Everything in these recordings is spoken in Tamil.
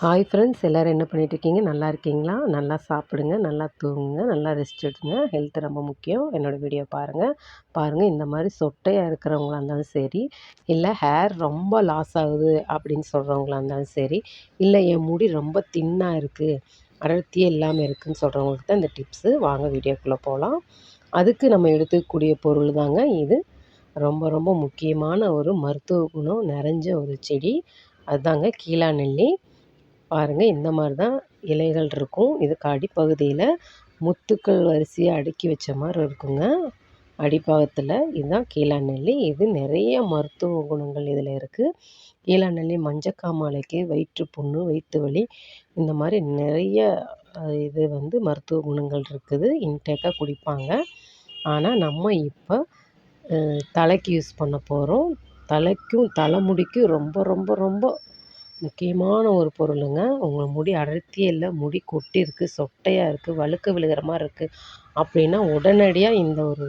ஹாய் ஃப்ரெண்ட்ஸ், எல்லோரும் என்ன பண்ணிகிட்ருக்கீங்க? நல்லா இருக்கீங்களா? நல்லா சாப்பிடுங்க, நல்லா தூங்குங்க, நல்லா ரெஸ்ட் எடுங்க. ஹெல்த் ரொம்ப முக்கியம். என்னோடய வீடியோ பாருங்கள். இந்த மாதிரி சொட்டையாக இருக்கிறவங்களா இருந்தாலும் சரி, இல்லை ஹேர் ரொம்ப லாஸ் ஆகுது அப்படின்னு சொல்கிறவங்களா இருந்தாலும் சரி, இல்லை என் முடி ரொம்ப தின்னாக இருக்குது, அடர்த்தியே இல்லாமல் இருக்குதுன்னு சொல்கிறவங்களுக்கு தான் இந்த டிப்ஸு. வாங்க வீடியோக்குள்ளே போகலாம். அதுக்கு நம்ம எடுத்துக்கக்கூடிய பொருள் தாங்க இது. ரொம்ப ரொம்ப முக்கியமான ஒரு மருத்துவ குணம் நிறைஞ்ச ஒரு செடி. அதுதாங்க கீழாநெல்லி. பாருங்கள், இந்த மாதிரி தான் இலைகள் இருக்கும். இதுக்கு அடிப்பகுதியில் முத்துக்கள் வரிசையாக அடுக்கி வச்ச மாதிரி இருக்குங்க. அடிப்பாகத்தில் இதுதான் கீழாநெல்லி. இது நிறைய மருத்துவ குணங்கள் இதில் இருக்குது. கீழாநெல்லி மஞ்சக்காமாலைக்கு, வயிற்றுப்புண்ணு, வயிற்று வலி, இந்த மாதிரி நிறைய இது மருத்துவ குணங்கள் இருக்குது. இன்டேக்காக குடிப்பாங்க. ஆனால் நம்ம இப்போ தலைக்கு யூஸ் பண்ண போகிறோம். தலைக்கும் தலைமுடிக்கும் ரொம்ப ரொம்ப ரொம்ப முக்கியமான ஒரு பொருளுங்க. உங்கள் முடி அடர்த்தியே இல்லை, முடி கொட்டியிருக்கு, சொட்டையாக இருக்குது, வழுக்க விழுகிற மாதிரி இருக்குது அப்படின்னா உடனடியாக இந்த ஒரு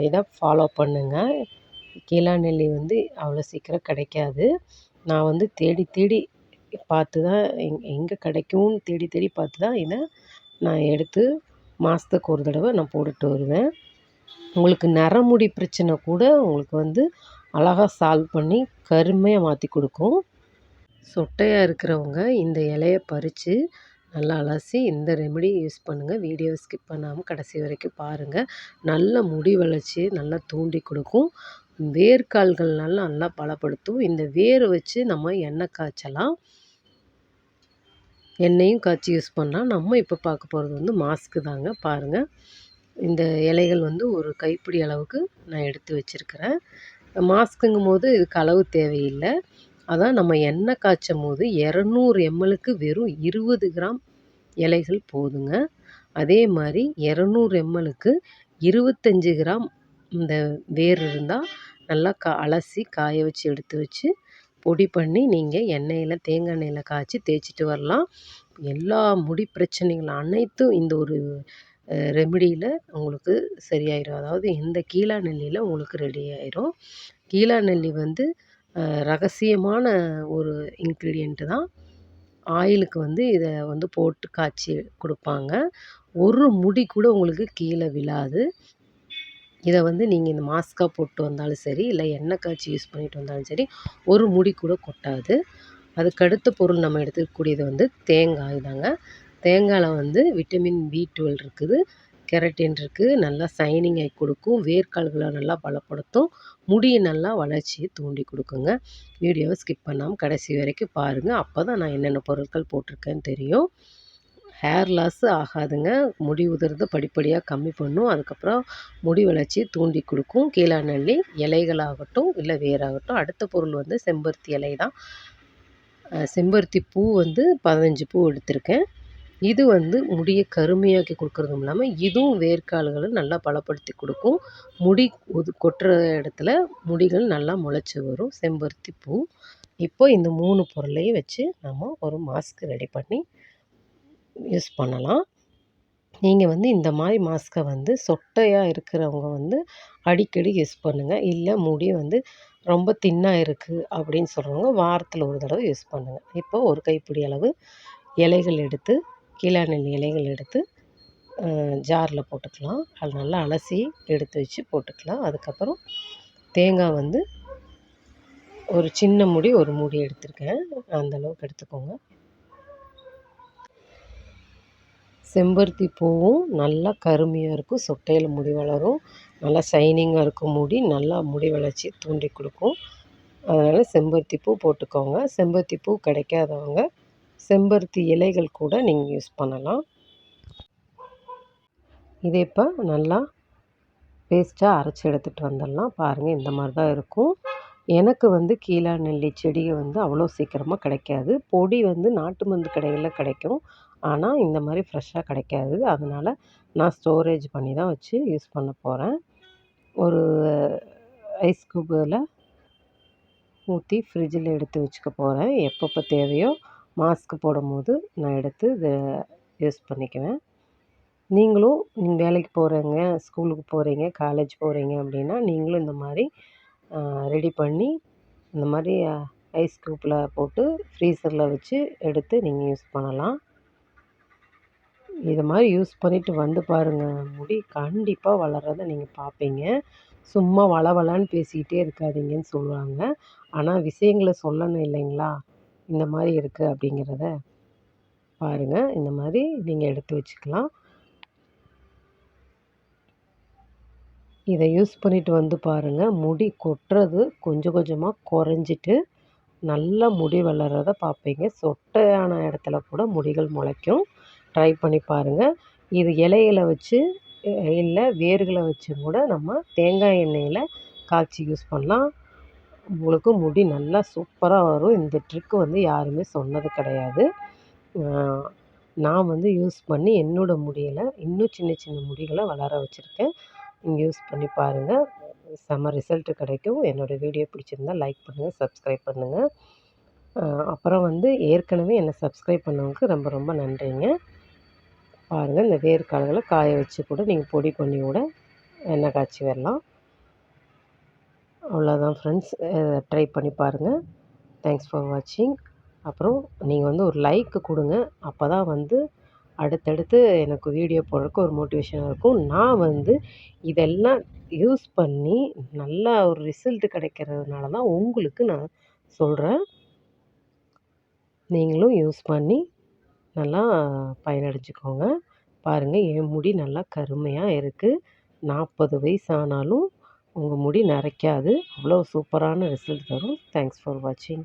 இதை ஃபாலோ பண்ணுங்கள். கீழாநெல்லி அவ்வளோ சீக்கிரம் கிடைக்காது. நான் தேடி தேடி பார்த்து தான் எங்கே கிடைக்கும்னு தேடி தேடி பார்த்து தான் இதை நான் எடுத்து மாதத்துக்கு ஒரு தடவை நான் போட்டுட்டு வருவேன். உங்களுக்கு நரமுடி பிரச்சனை கூட உங்களுக்கு அழகாக சால்வ் பண்ணி கருமையாக மாற்றி கொடுக்கும். சொட்டையாக இருக்கிறவங்க இந்த இலைய பறித்து நல்லா அலசி இந்த ரெமெடி யூஸ் பண்ணுங்கள். வீடியோவை ஸ்கிப் பண்ணாமல் கடைசி வரைக்கும் பாருங்கள். நல்ல முடி வளர்ச்சியை நல்லா தூண்டி கொடுக்கும். வேர்க்கால்கள் நல்லா பலப்படுத்தும். இந்த வேரை வச்சு நம்ம எண்ணெய் காய்ச்சலாம். எண்ணெயும் காய்ச்சி யூஸ் பண்ணலாம். நம்ம இப்போ பார்க்க போகிறது மாஸ்க்கு தாங்க. பாருங்கள், இந்த இலைகள் ஒரு கைப்பிடி அளவுக்கு நான் எடுத்து வச்சுருக்கிறேன். மாஸ்க்குங்கும் போது இதுக்கு அளவு தேவையில்லை. அதான் நம்ம எண்ணெய் காய்ச்சும் போது 200 எம்எல்க்கு வெறும் 20 கிராம் இலைகள் போதுங்க. அதே மாதிரி 200 எம்எல்க்கு 25 கிராம் இந்த வேர் இருந்தால் நல்லா அலசி காய வச்சு எடுத்து வச்சு பொடி பண்ணி நீங்கள் எண்ணெயில் தேங்காய் எண்ணெயில் காய்ச்சி தேய்ச்சிட்டு வரலாம். எல்லா முடி பிரச்சனைகள் அனைத்தும் இந்த ஒரு ரெமிடியில் உங்களுக்கு சரியாயிடும். அதாவது இந்த கீழாநெல்லியில் உங்களுக்கு ரெடி ஆயிரும். கீழாநெல்லி ரகசியமான ஒரு இன்க்ரீடியண்ட்டு தான். ஆயிலுக்கு இதை போட்டு காய்ச்சி கொடுப்பாங்க. ஒரு முடி கூட உங்களுக்கு கீழே விழாது. இதை நீங்கள் இந்த மாஸ்க்காக போட்டு வந்தாலும் சரி, இல்லை எண்ணெய் காய்ச்சி யூஸ் பண்ணிட்டு வந்தாலும் சரி, ஒரு முடி கூட கொட்டாது. அதுக்கடுத்த பொருள் நம்ம எடுத்துக்கக்கூடியது தேங்காய் தாங்க. தேங்காயில் விட்டமின் B12 இருக்குது, கெரட்டின் இருக்குது, நல்லா சைனிங் ஆகி கொடுக்கும், வேர்க்கால்களை நல்லா பலப்படுத்தும், முடியை நல்லா வளர்ச்சியை தூண்டி கொடுக்குங்க. வீடியோவை ஸ்கிப் பண்ணாமல் கடைசி வரைக்கும் பாருங்கள். அப்போ தான் நான் என்னென்ன பொருட்கள் போட்டிருக்கேன்னு தெரியும். ஹேர் லாஸ் ஆகாதுங்க. முடி உதிர்றத படிப்படியாக கம்மி பண்ணும். அதுக்கப்புறம் முடி வளர்ச்சியை தூண்டி கொடுக்கும். கீழாநெல்லி இலைகளாகட்டும் இல்லை வேராகட்டும். அடுத்த பொருள் செம்பருத்தி இலை தான். செம்பருத்தி பூ 15 பூ எடுத்திருக்கேன். இது முடியை கருமையாக்கி கொடுக்குறதும் இல்லாமல் இதுவும் வேர்க்கால்களை நல்லா பலப்படுத்தி கொடுக்கும். முடி கொட்டுற இடத்துல முடிகள் நல்லா முளைச்சி வரும். செம்பருத்தி பூ. இப்போ இந்த 3 பொருளையும் வச்சு நம்ம ஒரு மாஸ்க் ரெடி பண்ணி யூஸ் பண்ணலாம். நீங்கள் இந்த மாதிரி மாஸ்க்கை சொட்டையாக இருக்கிறவங்க அடிக்கடி யூஸ் பண்ணுங்கள். இல்லை முடி ரொம்ப தின்னாக இருக்குது அப்படின்னு சொல்கிறவங்க வாரத்தில் ஒரு தடவை யூஸ் பண்ணுங்கள். இப்போ ஒரு கைப்பிடி அளவு இலைகள் எடுத்து, கீழாநெல்லி இலைகள் எடுத்து ஜாரில் போட்டுக்கலாம். அது நல்லா அலசி எடுத்து வச்சு போட்டுக்கலாம். அதுக்கப்புறம் தேங்காய் ஒரு சின்ன மூடி, ஒரு மூடி எடுத்திருக்கேன். அந்தளவுக்கு எடுத்துக்கோங்க. செம்பருத்தி பூவும் நல்லா கருமையாக இருக்கும். சொட்டையில் முடி வளரும். நல்லா ஷைனிங்காக இருக்கும் முடி. நல்லா முடி வளர்ச்சி தூண்டி கொடுக்கும். அதனால் செம்பருத்தி பூ போட்டுக்கோங்க. செம்பருத்தி பூ கிடைக்காதவங்க செம்பருத்தி இலைகள் கூட நீங்கள் யூஸ் பண்ணலாம். இதை இப்போ நல்லா பேஸ்ட்டாக அரைச்சி எடுத்துகிட்டு வந்துடலாம். பாருங்கள், இந்த மாதிரி தான் இருக்கும். எனக்கு கீழாநெல்லி செடியை அவ்வளோ சீக்கிரமாக கிடைக்காது. பொடி நாட்டு மருந்து கடைகளில் கிடைக்கும். ஆனால் இந்த மாதிரி ஃப்ரெஷ்ஷாக கிடைக்காது. அதனால் நான் ஸ்டோரேஜ் பண்ணி தான் வச்சு யூஸ் பண்ண போகிறேன். ஒரு ஐஸ் க்யூபில் ஊற்றி ஃப்ரிட்ஜில் எடுத்து வச்சுக்க போகிறேன். எப்பப்போ தேவையோ மாஸ்க் போடும்போது நான் எடுத்து இதை யூஸ் பண்ணிக்குவேன். நீங்களும் வேலைக்கு போகிறவங்க, ஸ்கூலுக்கு போகிறீங்க, காலேஜ் போகிறீங்க அப்படின்னா நீங்களும் இந்த மாதிரி ரெடி பண்ணி இந்த மாதிரி ஐஸ் க்யூப்பில் போட்டு ஃப்ரீசரில் வச்சு எடுத்து நீங்கள் யூஸ் பண்ணலாம். இது மாதிரி யூஸ் பண்ணிவிட்டு வந்து பாருங்கள், முடி கண்டிப்பாக வளர்றத நீங்கள் பார்ப்பீங்க. சும்மா வளவளன்னு பேசிக்கிட்டே இருக்காதீங்கன்னு சொல்லுவாங்க. ஆனால் விஷயங்கள சொல்லணும் இல்லைங்களா? இந்த மாதிரி இருக்குது அப்படிங்கிறத. பாருங்கள், இந்த மாதிரி நீங்கள் எடுத்து வச்சுக்கலாம். இதை யூஸ் பண்ணிவிட்டு வந்து பாருங்கள், முடி கொட்டுறது கொஞ்சம் கொஞ்சமாக குறைஞ்சிட்டு நல்லா முடி வளர்றத பார்ப்பீங்க. சொட்டையான இடத்துல கூட முடிகள் முளைக்கும். ட்ரை பண்ணி பாருங்கள். இது இலைகள வச்சு இல்லை வேர்களை வச்சு கூட நம்ம தேங்காய் எண்ணெயில் காய்ச்சி யூஸ் பண்ணலாம். உங்களுக்கு முடி நல்லா சூப்பராக வரும். இந்த ட்ரிக்கு வந்து யாருமே சொன்னது கிடையாது. நான் வந்து யூஸ் பண்ணி என்னோடய முடியில் இன்னும் சின்ன சின்ன முடிகளை வளர வச்சுருக்கேன். நீங்கள் யூஸ் பண்ணி பாருங்கள், செம்ம ரிசல்ட்டு கிடைக்கும். என்னோடய வீடியோ பிடிச்சிருந்தா லைக் பண்ணுங்கள், சப்ஸ்கிரைப் பண்ணுங்கள். அப்புறம் வந்து ஏற்கனவே என்னை சப்ஸ்கிரைப் பண்ணவங்களுக்கு ரொம்ப ரொம்ப நன்றிங்க. பாருங்கள், இந்த வேர்க்கடலை காய வச்சு கூட நீங்கள் பொடி பண்ணி கூட எண்ணெய் காய்ச்சி வரலாம். அவ்வளோதான் ஃப்ரெண்ட்ஸ், ட்ரை பண்ணி பாருங்கள். தேங்க்ஸ் ஃபார் வாட்சிங். அப்புறம் நீங்கள் வந்து ஒரு லைக் கொடுங்க. அப்போ தான் வந்து அடுத்தடுத்து எனக்கு வீடியோ போடுறதுக்கு ஒரு மோட்டிவேஷனாக இருக்கும். நான் வந்து இதெல்லாம் யூஸ் பண்ணி நல்லா ஒரு ரிசல்ட் கிடைக்கிறதுனால தான் உங்களுக்கு நான் சொல்கிறேன். நீங்களும் யூஸ் பண்ணி நல்லா பயனடைஞ்சுக்கோங்க. பாருங்கள், என் முடி நல்லா கருமையாக இருக்குது. 40 வயசு ஆனாலும் உங்கள் முடி நரைக்காது. அவ்வளோ சூப்பரான ரிசல்ட் தரும். தேங்க்ஸ் ஃபார் வாட்சிங்.